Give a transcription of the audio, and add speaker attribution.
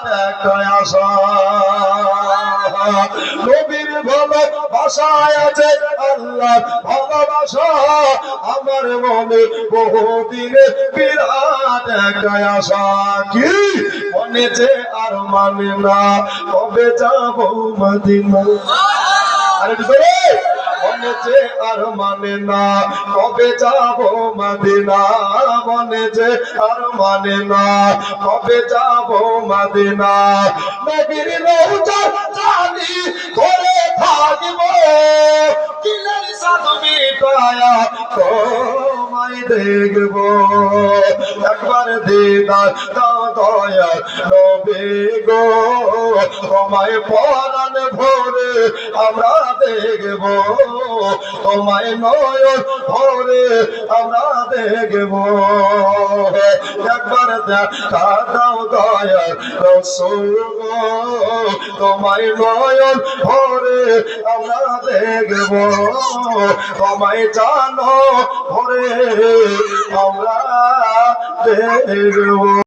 Speaker 1: দেখায় আসা। নবীর ভালোবাসায় আছে আল্লাহ ভালোবাসা, আমার মনে বহুদিনে বিরাট দেখায় আসা। কি মনে যে আর মানে না, কবে যাব মদিনা। আরে ধরে মনে যে আর মানে না, কবে যাব মদিনা। মনে যে আর মানে না, কবে যাব মদিনা। নবীর রওজা জানি করে থাকব, দিলের সাদ মিটায়া তোমায় দেখব। একবার দিদার দাও দয়ার নবী গো, তোমায় পরাণ ভরে আমরা দেখব, তোমায় নয়ন ভরে আমরা দেখব। একবার দেখা দাও দয়ার রাসূল গো, তোমায় নয়ন ভরে আমরা দেখব, তোমায় জানো ভরে আমরা দেখব।